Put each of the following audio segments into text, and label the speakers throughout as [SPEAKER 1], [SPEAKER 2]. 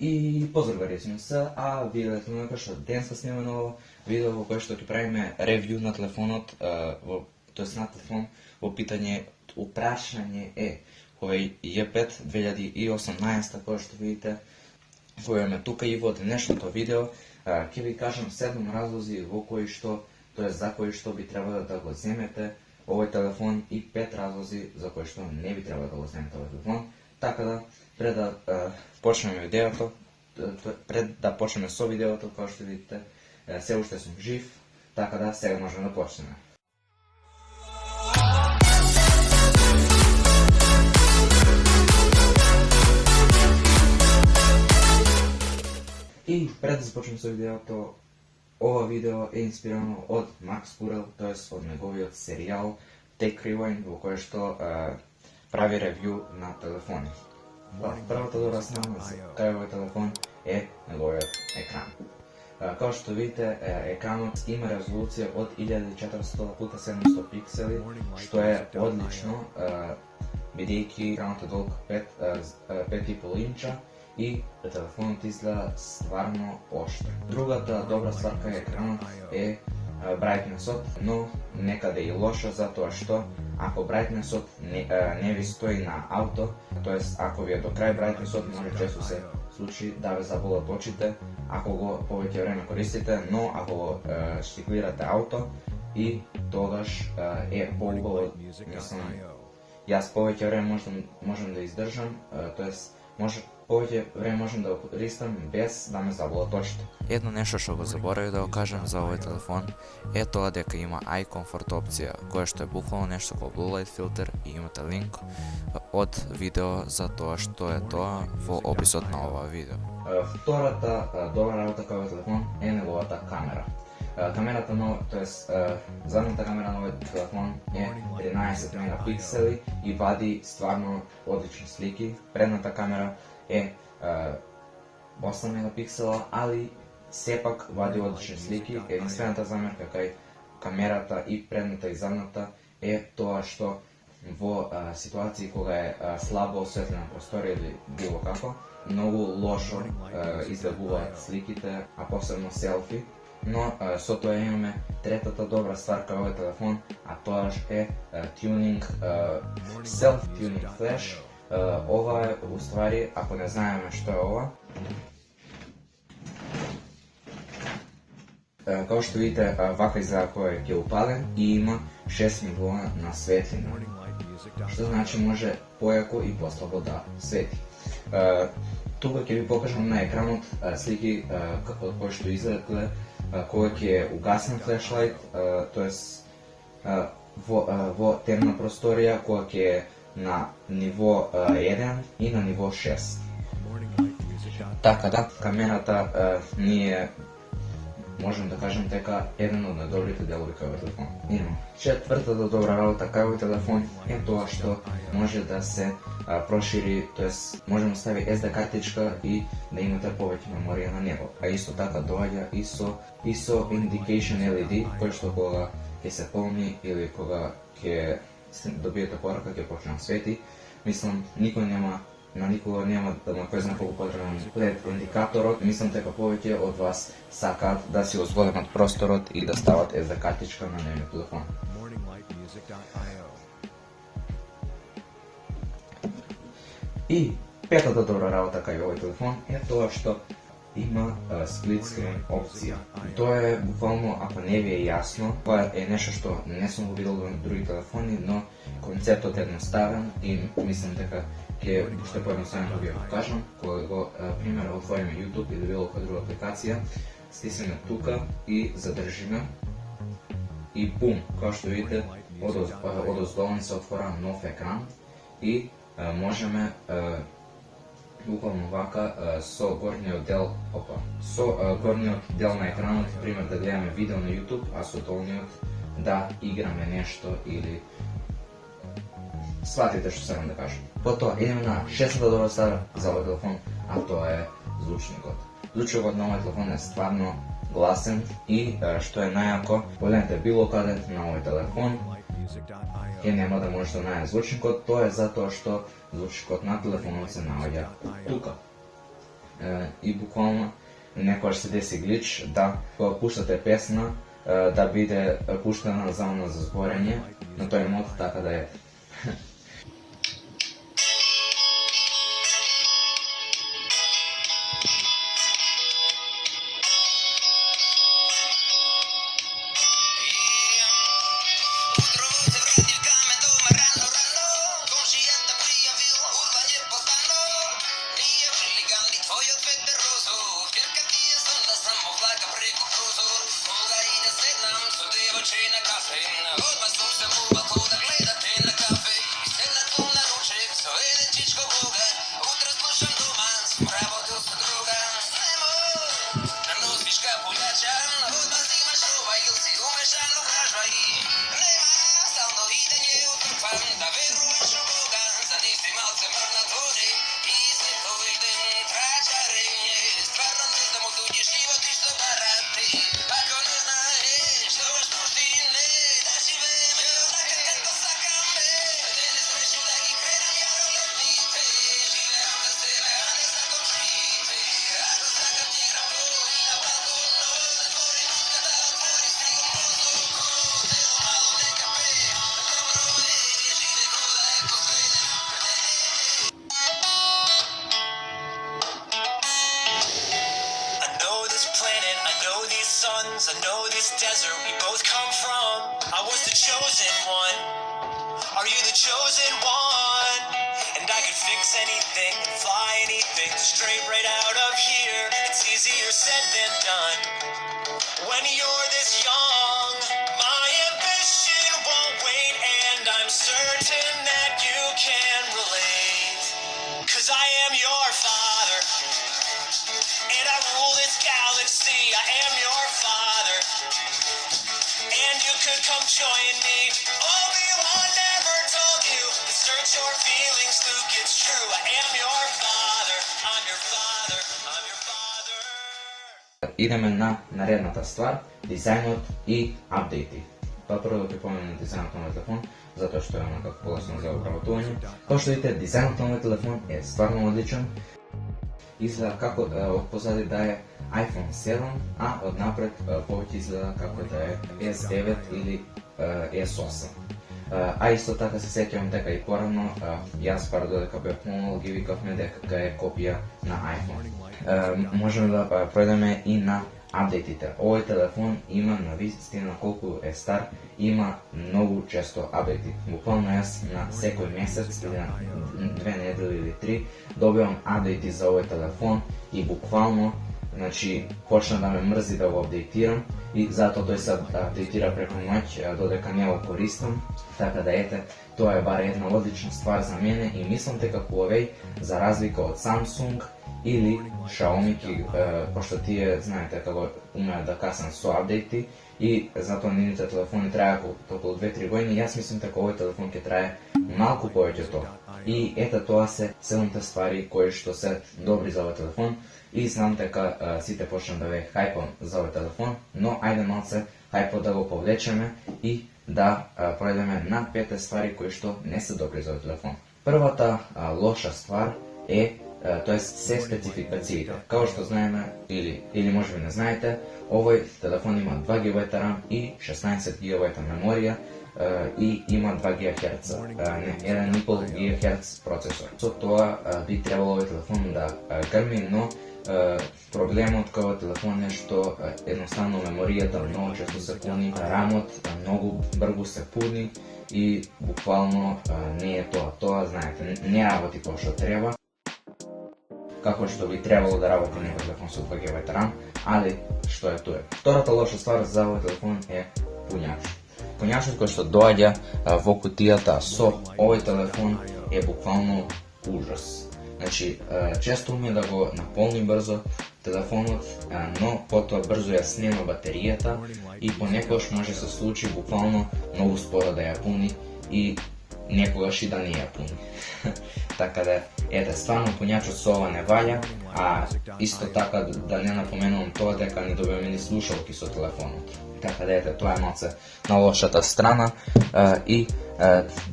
[SPEAKER 1] И поздрави сме се, а вие гледате што денеска снимаме ново видео во кое што ќе правиме ревју на телефонот, тоест на телефон во питање упрашање Huawei Y5 2018, кој што видите во име тука и во денешното видео ќе ви кажам 7 разлози во кои што, тоест за кои што би требало да го земете овој телефон и 5 разлози за кои што не би требало да го земете овој телефон. Така да, пред да почнеме видеото, пред да почнеме со видеото, како што видите, се уште сум жив, така да сега можеме да почнеме. И пред да започнем со видеото, ова видео е инспирирано од Макс Пурел, т.е. од неговиот серијал Tech Rewind, во кој што прави ревју на телефони. Првата добра страна кај овој телефон е неговиот екран. Како што видите, екранот има резолуција од 1400 x 700 пиксели, што е одлично, бидејќи екранот е долг 5,5 инча и телефонот изгледа стварно оштро. Другата добра ствар кај екранот е брайтнесот, но некаде и лошо, затоа што ако брайтнесот не ви стои на ауто, тоест ако ви е до крај брайтнесот, може често се случи да ве заболат очите ако го повеќе време користите, но ако го штиклирате ауто и тогаш е поубаво, мислам, јас повеќе време можам да издржам, тоест повеќе време можам да го користам без да ме заболат очите.
[SPEAKER 2] Едно нешто што го заборавив да го кажам за овој телефон е тоа дека има Eye Comfort опција, која што е буквално нешто како Blue Light filter, и имате линк од видео за тоа што е тоа во описот на ова видео.
[SPEAKER 1] Втората добра работа кај овој телефон е неговата камера. Камерата задната камера на овој телефон е 13 мегапиксели и вади стварно одлични слики. Предната камера е 8 мегапиксела, али сепак вади одлични слики. Единствената замерка кај камерата и предната и задната е тоа што во ситуации кога е слабо осветлена просторија или било како, многу лошо изгледуваат сликите, а посебно селфи. Но со тоа имаме третата добра ствар кај овој телефон, а тоа е tuning, self-tuning flash. Ова е, уствари, ако не знаеме што е ова, како што видите, вака изгледа кој е упален и има 6 нивоа на светлина, што значи може појако и послабо да свети. Тука ќе ви покажам на екранот слики од кои што изгледа кога ќе е угасен флешлайт, тоест во темна просторија, кога ќе е на ниво 1 и на ниво 6. Така да, камерата ние можем да кажем дека еден од најдобрите делови кај овој телефон. Четвртата добра работа кај овој телефон е тоа што може да се прошири, тоест може да стави SD картичка и да имате повеќе меморија на него. А исто така доаѓа и со Indication LED, кој што кога ќе се полни или кога ќе добиете порака ќе почне да свети. Мислам, на никога нема да му кој знае колку потребен LED индикаторот. Мислам дека повеќе од вас сакаат да си го зголемат просторот и да стават SD картичка на нивниот телефон. И петата добра работа кај овој телефон е тоа што има split screen опција. Тоа е буквално, ако не ви е јасно, тоа е нешто што не сум го видел на други телефони, но концептот е едноставен и мислам дека ќе уште поедноставено ви го покажам. Кога го, пример, отвориме YouTube или било која друга апликација, стиснеме тука и задржиме и бум, како што видите, одоздолу се отвора нов екран и можеме буквално вака со горниот дел на екранот, пример да гледаме видео на YouTube, а со долниот да играме нешто или сватите што сакам да кажам. Потоа идеме на шестата добра ствар за овој телефон, а тоа е звучникот. Звучникот на овој телефон е стварно гласен и што е најако, погледнете било каде на овој телефон ќе нема да можете да најдете звучникот, тоа е затоа што звучникот на телефонот се наоѓа тука. и буквално некогаш се деси глич да кога пуштате песна да биде пуштена зона за зборење на тој мод, така да е.
[SPEAKER 3] I know this desert we both come from. I was the chosen one. Are you the chosen one? And I could fix anything and fly anything straight right out of here. It's easier said than done when you're this young. My ambition won't wait, and I'm certain that you can relate. 'Cause I am your father, and I rule this galaxy. I am your father, and you could come join me. Obi-Wan never told you to search your feelings, Luke, it's true. I am your father, I'm your father, I'm your father.
[SPEAKER 1] Идеме на наредната ствар, дизајнот и апдејти. Па прво да припомнам дизајнот на мој телефон, затоа што е онакако полесно за обработување. Како што видите, дизајнот на мој телефон е стварно одличен. Изгледа како од позади да е iPhone 7, а од напред повеќе изгледа како да е S9 или S8. А исто така се сеќавам дека и порано јас пар додека бев помал ги викавме дека е копија на iPhone. Можеме да пројдеме и на апдейтите. Овој телефон има на вистина колку е стар, има многу често апдейти. Буквално јас на секој месец или на 2 недели или 3 добивам апдейти за овој телефон и буквално почна да ме мрзи да го апдейтирам и затоа тој се апдейтира преку ноќ додека не го користам. Така да ете, тоа е бар една одлична ствар за мене и мислам дека Huawei, за разлика од Samsung или Xiaomi, пошто тие знаете како умеат да каснат со апдейти и затоа нивните телефони траја околу 2-3 години, јас мислам дека овој телефон ќе трае малку повеќе тоа. И ете тоа се 7 ствари кои што се добри за овој телефон и знам дека сите почнат да ве хајпам за овој телефон, но ајде малце хајпот да го повлечеме и да пројдеме на 5 ствари кои што не се добри за овој телефон. Првата лоша ствар е се спецификациите. Као што знаеме, или може би не знаете, овој телефон има 2 GB RAM и 16 GB меморија и има 2 GHz, 1,5 GHz процесор. Со тоа би требало овој телефон да грми, но проблемот кај овој телефон е што едноставно меморијата многу често се пуни, рамот многу брзо се пуни и буквално не е тоа. Тоа, знаете, не работи како што треба, како што би требало да работи некој телефон со 2 GB RAM, али што е тоа. Втората лоша ствар за овој телефон е пуњач. Пуњачот кој што доаѓа во кутијата со овој телефон е буквално ужас. Често уме да го наполни брзо телефонот, но потоа брзо ја снема батеријата и понекогаш може се случи буквално многу споро да ја пуни и некогаш и да не ја пуни. Така да, ете, стварно пуњачот со ова не валја, а исто така да не напоменувам тоа дека не добиваме ни слушалки со телефонот. Така да, ете, тоа е малце на лошата страна. И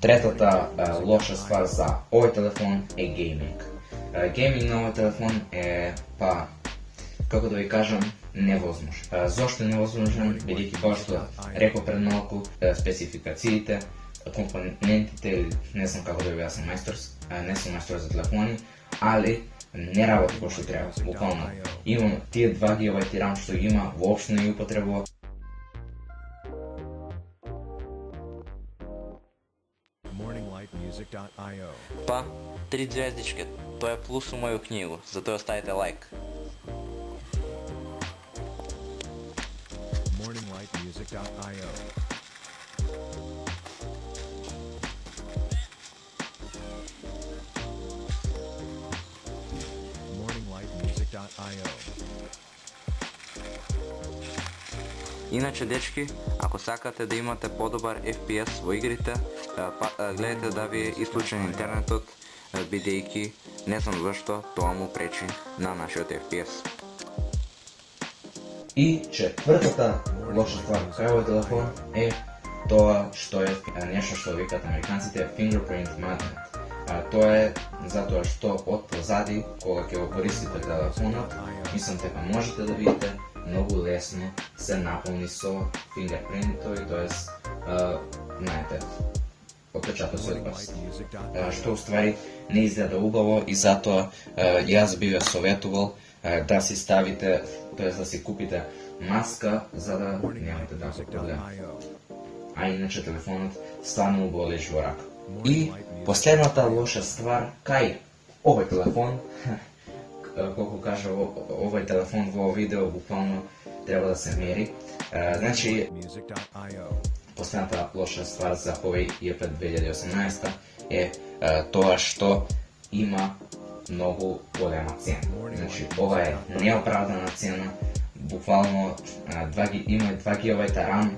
[SPEAKER 1] третата лоша ствар за овој телефон е гейминг. Гейминг на овој телефон е, па, како да ви кажам, невозможен. Зошто е невозможен? Бидејќи како што реков пред малку, спецификациите, компонентите, не знам како да ви јаснам не сум мајстор за телефони, али не работи како што треба, буквално. Имам тие 2 GB RAM што ги има, воопшто не ги употребува.
[SPEAKER 4] Па, 3 звездички, тоа е плюс у моју книгу, затоа оставите лайк.
[SPEAKER 5] morninglightmusic.io morninglightmusic.io
[SPEAKER 4] Иначе, дечки, ако сакате да имате подобар FPS во игрите, гледайте да ви е исклучен интернетот, бидејќи не знам зашто тоа му пречи на нашиот FPS.
[SPEAKER 1] И четвртата лоша ствар кај овој телефон е тоа што е нешто што викаат американците fingerprint magnet. Тоа е затоа што од позади, кога ќе го користите телефонот, мислам дека можете да видите многу лесно се наполни со фингерпринтови, тоест, знаете, отпечатоцот прст. Што уствари не изгледа убаво и затоа јас би ве советувал да си ставите, тоест да си купите маска за да немате таков проблем. А иначе телефонот стварно убаво лежи во рака. И последната лоша ствар кај овој телефон, колку кажа овој телефон во видео буквално треба да се мери. Значи, последната лоша ствар за овој iPad 2018 е тоа што има многу голема цена. Значи, ова е неоправдана цена, буквално има 2 GB RAM,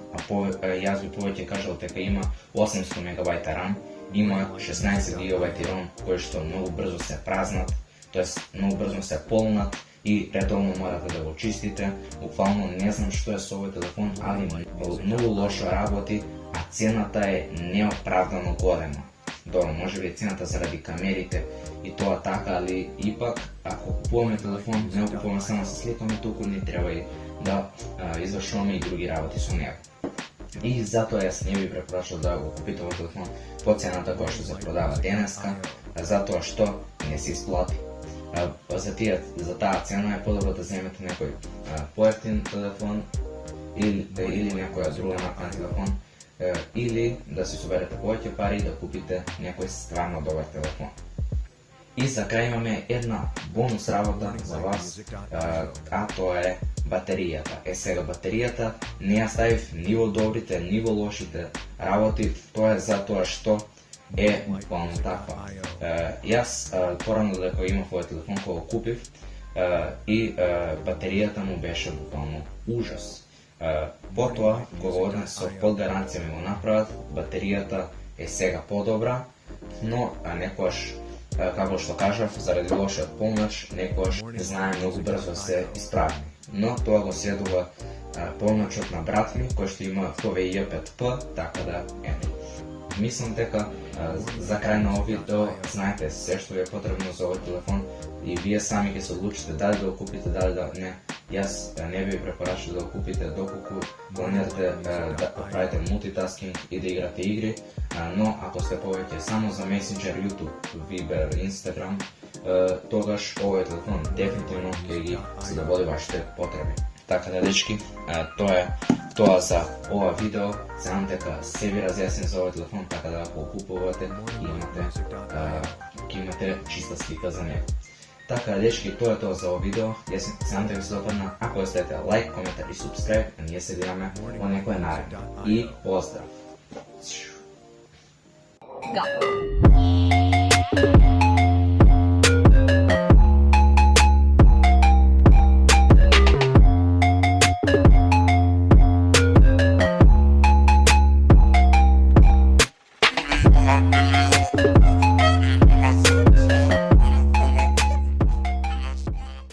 [SPEAKER 1] а јас би повеќе кажал дека има 800 MB RAM, има 16 GB ROM кои што многу брзо се празнат, тоест многу брзо се полнат и редовно морате да го чистите. Буквално не знам што е со овој телефон, али многу лошо работи, а цената е неоправдано голема. Добро, може би е цената заради камерите и тоа така, али ипак, ако купуваме телефон, не го купуваме само со сликаме, туку ни треба и да извршуваме и други работи со него. И затоа јас не би препорачал да го купите овој телефон по цената која што се продава денеска, затоа што не се исплати. За таа цена е подобро да земете некој поевтин телефон или некоја друга марка телефон, или да си соберете повеќе пари и да купите некој стварно добар телефон. И за крај имаме една бонус работа за вас, а тоа е батеријата. Сега батеријата не ја ставив ни во добрите, ни во лошите работи, тоа е затоа што е буквално таква. Јас порано дека имав овој телефон кога го купив и батеријата му беше буквално ужас. Потоа, кога однес со подгаранција ми го направат, батеријата е сега подобра, но некојаш, како што кажав, заради лошиот полнач, некојаш знае многу брзо се исправни. Но тоа го следува полначот на брат ми, кој што има Huawei P5, така да ето. Мислам дека за крај на овој видео знаете се што ви е потребно за овој телефон и вие сами ќе се одлучите дали да го купите, дали да не. Јас не би препорачал да го купите доколку планирате да правите мултитаскинг и да играте игри, но ако сте повеќе само за Messenger, YouTube, Viber, Instagram, тогаш овој телефон дефинитивно ќе ги задоволи вашите потреби. Така да, дечки, тоа за ова видео. Знам дека се ви разјаснен за овој телефон, така да ако купувате, имате чиста слика за него. Така, дечки, тоа е тоа за овој видео. Јас се надам дека ви се допадна. Ако оставите лайк, коментар и субскрайб, ние се гледаме во некој наредно. И поздрав!
[SPEAKER 6] Go.